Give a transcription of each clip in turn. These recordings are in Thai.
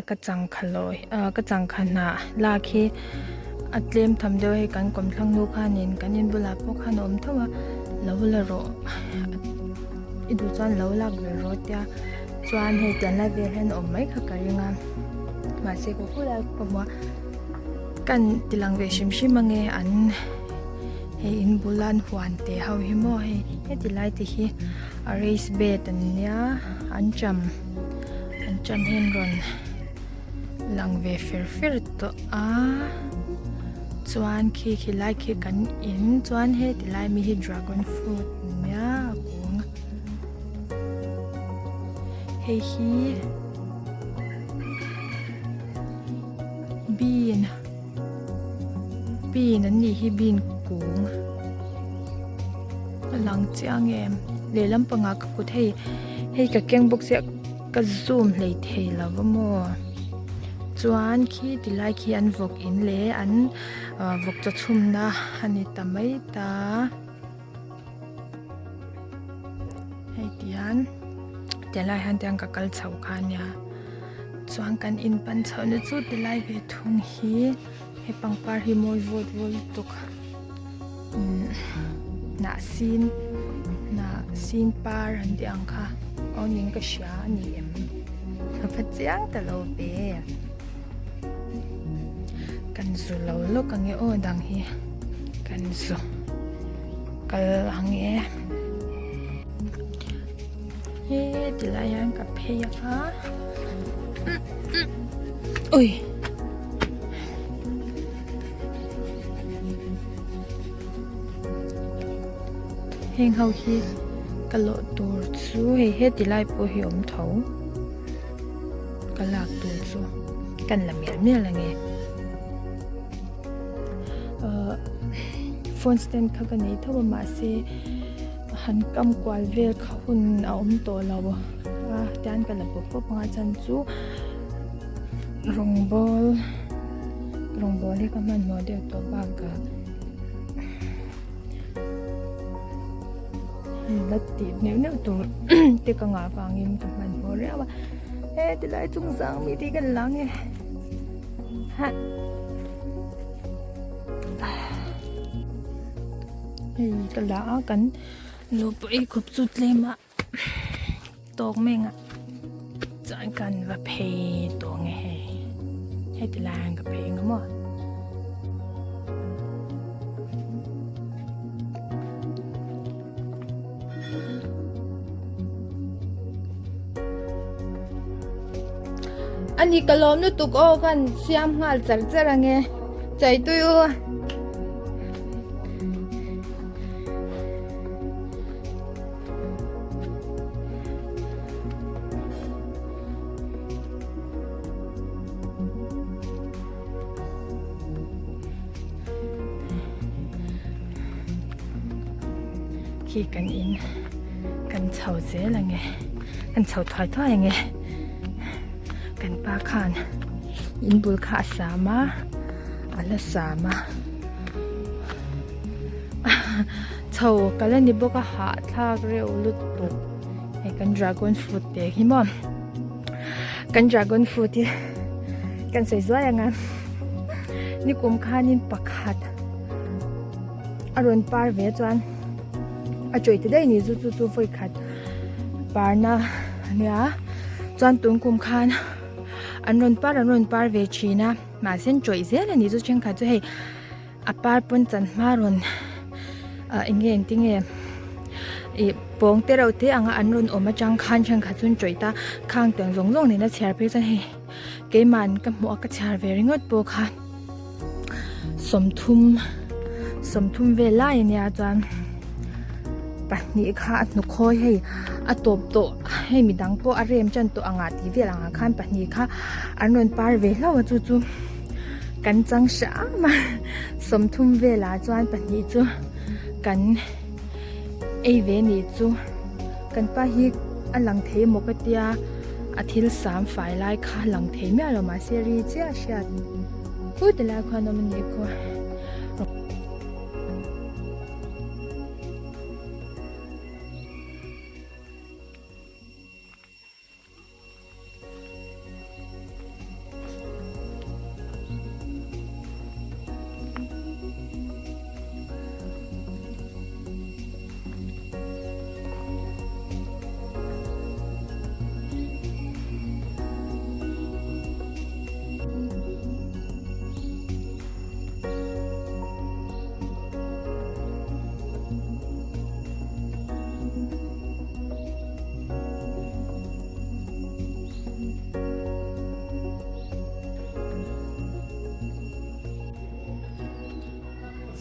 กระจังขลอยกระจังขนาลาเคอัดเล่มทำเดียวให้กันกลมทั้งลูกขานินกันยินบุลาพวกขนมทั้งว่าเราละโรอีดูจานเราลักเวโรตยาจวนให้จันละเวเห็นอมไม่ขการยังมาเสกกูแล้วผมว่ากันติลังเวชิมชิมังเงอันให้อินบุลันหวานเตะเฮาหิมอให้ติไลติฮีอาริสเบตันเนียอันจำเห็นรอนลังเวฟิร์ตัวจวนขี้ไลขี้กันอินจวนให้ติไลมีฮีดราก้อนฟรุตเนี่ยกูงให้ฮีบีนนั่นนี่ฮีบีนกูงหลังเจียงเลลำปังกกุดให้กับเก่งบุกเสียก็ซูมเลยเทแล้วว่ามัวจวนขี้ติไลขี้อันวกอินเลอันวกจะชุ่มนะอันนี้ตาไม่ตาให้เดียนแต่ไลหันจังกับกัลเฉาคันเนี่ยจวนกันอินปันเฉาเนี่ยจุดติไลเวทุงฮีให้ปังปาร์ฮิโมยวดตุกน่าซีนปาร์อันเดียงค่ะเอาหนิงก็ช้านี่พัดเจียงแต่เราเปกันสุเราลูกกังเงโอดังเฮกันสุกัลังเงเฮ้ติลายังกับเพยค่ะอุ้ยเฮงเฮาฮีกะโลตัวซูเฮติไลโปหิอมเถากะลากตัวซูกันละเมียเนี่ยละไงฟอนสเตนเขากันนี้ถ้าว่ามาเซหันกำกวาลเวลเขาหุ่นเอาอมตัวเราว่าด้านกันละปุ๊บปุ๊บมาจันจูรองบอลที่ก็มันโมเดลตัวบางกะแล้วตีเนี่ยตัวที่ก็งาฟังยิ้มกับมันโมเรียว่าติไลจุงสังมีที่กันหลังไงฮะก็ละกันลูปอีกขุบสุดเลยมะตกแม่งอ่ะจานกันว่าเพย์ตัวไงให้ติลางกับเพย์ก็หมดอันนี้ก็ล้อมนุตุกโอกันเสียมหัลจัดไงใจตัวอยู่ขี้กันอินกันเฉาเสียละไงกันเฉาถอยไงกันปาคานอินบุลขาสามาอัลสามาเฉากันเล่นนิบก็หาทากเร็วลุดตุกให้กันดราก้อนฟรุตเด็กฮิมอนกันดราก้อนฟรุตที่กันสวยๆอย่างนั้นนี่กุมขานินปักขัดอรุณปาร์เวจวนจุยที่ได้นี่จู่ไฟขัดปาร์นะเนี่ยจวนตุนกุมขานอันรุนปาร์เวชีนะมาเส้นจุยเสียแล้วนี่จู่เชียงขัดจะให้อปาร์ปนจันมารุนเงี้ยติงเงี้ยปงเตเราที่อันรุนออกมาจังขันเชียงขัดจนจุยตาข้างเตียงรงนี่นะเชียร์เพจะให้เกมันกับหมวกกับเชียร์เวริงดโปคันสมทุมเวลาเนี่ยจวนปัจนี้ค่ะนุคอยให้อตบโตให้มีดังโปอเรียมจันตัวอ่างที่เวลาขันปัจนี้ค่ะอันนั้นปาร์เวลาว่าจู่กันจังสามาสมทุมเวลาจวนปัจนี้จู่กันเวนี่จู่กันป้าฮิกอันหลังเทมกเตียอาทิตย์3ฝ่ายไล่ค่ะหลังเทมีอะไรมาเซรีเจ้าเชียดพูดแต่ละคนมันนี่ก็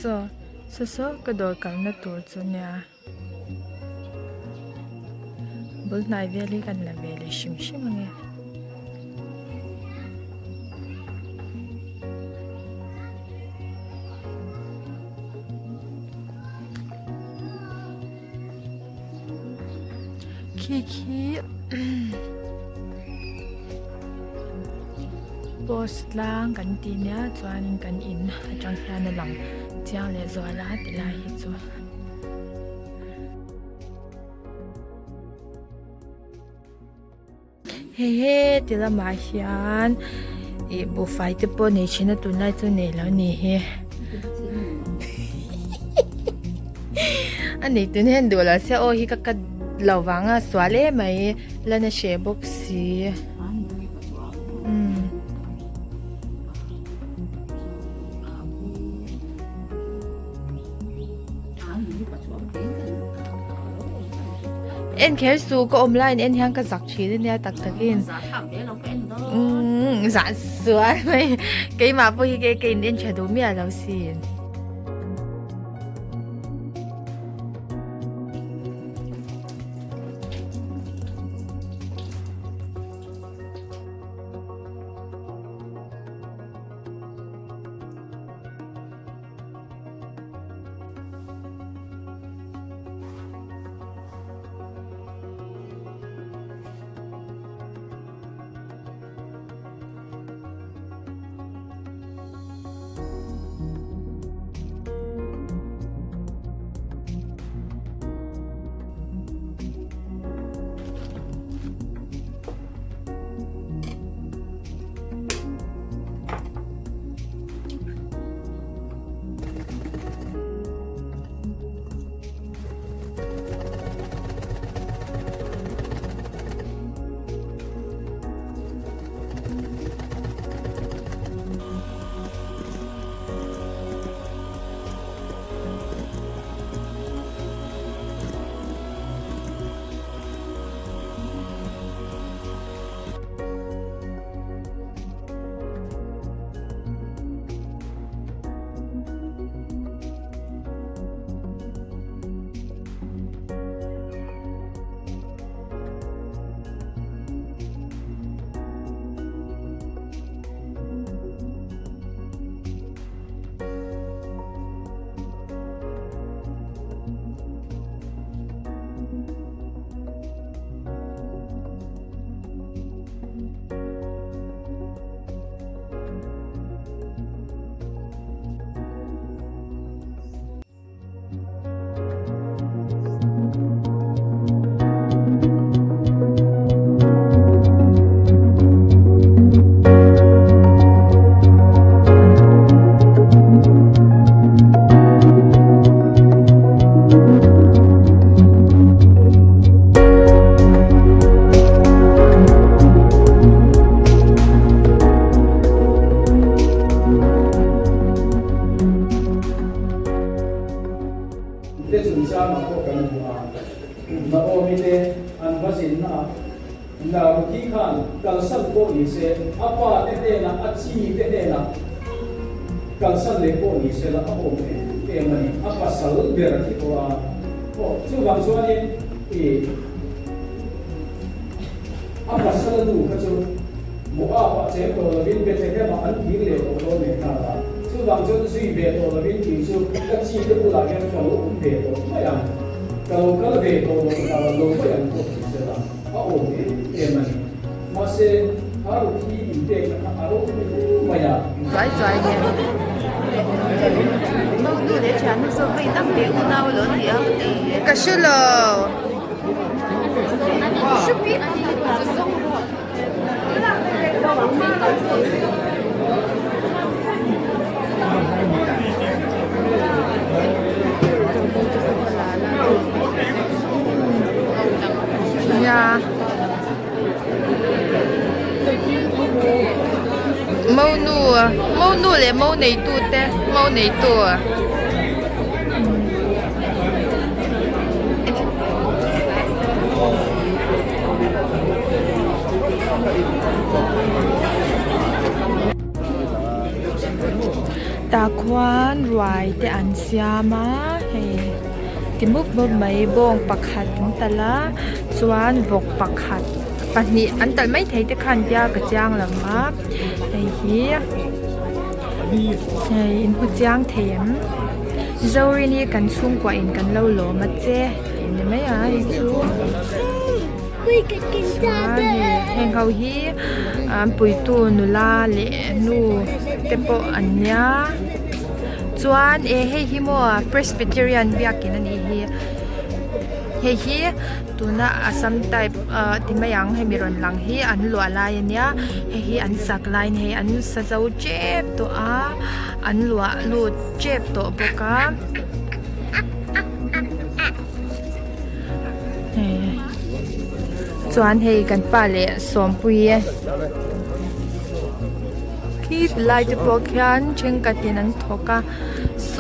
so ka dor kal na tur chu nia bul nai veli kan la veli shim shim nge Kiki post lang kan ti nia chuan kan in atang hian a lang chiang le zuala ti lai hi chu he ti la ma hian e bu fai te po nei china tu lai chu nei lo ni he ani tu hen do la se o hi ka lawanga swale mai lana she boxi en khéo su có online en hang ka zak chi ne tak takin za sửa mai cái mà vui cái en cha do mi a lo sin na ki khan kalsan ko ni se apa te te na achi te te na kalsan le ko ni se la apo te mani apa sal ber ki ko a o chu bang so ni e apa sal du ka chu mo a pa che ko la bin be te te ma an ki le ko lo ne ka la chu bang so sui be to la bin ki su ka chi te ku la ke ko lo be to ma ya ka lo ka be to ka lo ko ya ko se la apo te mani ma se haru ki inte ka aro maya Giỏi nha. Đâu đưa để trả nó số vị tắc điện của tao lớn gì không thì Cà sưu lô. súp biết Nha. Mâu nu là mâu này tu te, mâu này tu à. ตาควานรายแต่อันเสียมาให้ติมุกบ่ไม่บงปักขัดถึงตะละสวนวกปักขัดปันนี้อันตัลไม่ไทยแต่ขันยากระจ้างละมาให้เฮียให้อินพุจ้างเถมเจ้ารีนี่กันชุ่มกว่าอินกันเล่าหลอมาเจ้เห็นไหมอ่ะอีชูสวนแห่งเขาฮีปุยตูนุลาเลนูเตปอันเนี้ยจวนให้ฮิโมPresbyterian เบียกินนี่ฮีตัวน่ะอาสัมไตที่ไม่ยังให้มีรอนหลังฮีอันหลัวลายเนี่ยฮีอันสักลายฮีอันสะเจ้าเจ็บตัวอันหลัวลูดเจ็บตัวปกะจวนให้กันป่าเละสมปุยที่ลายจะปกยันเชิงกัดยันทกะโซ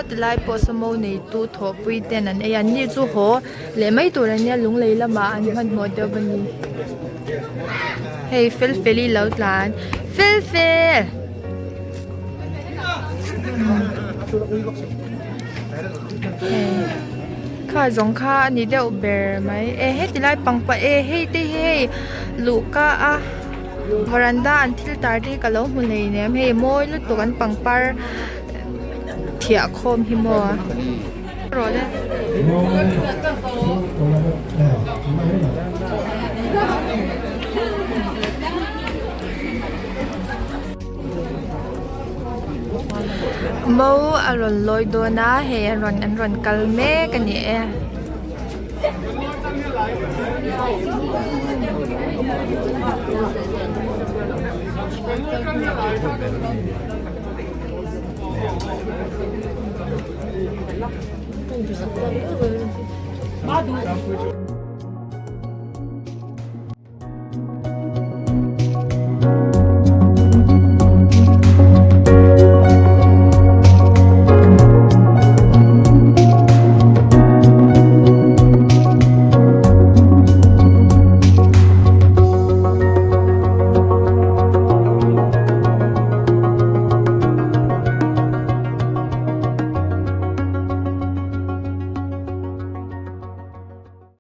ดลายปอสมอในตู้ทอปุยเตนันยันนี่จูโหเลไม่ตัวเนี่ยลุงเลยละมาอันมันหมดเดียวบันนี้เฮ้ยฟิลฟิลี่แล้วหลานฟิลข้าจงข้านี่เดียวเบอร์ไหมเฮ้ยที่ลายปังปะเฮ้ยที่เฮ้ยลูกะวารันดาอันที่ตาดีกับเราหุ่นเลยเนี่ยเฮ้ยโมยลุตัวกันปังปาร์เถียโคมหิมะรอเลยโมอร่อยลอยโดนะเฮ้ยอร่อยอันร่อยกัลเมกันเนี่ยMadu.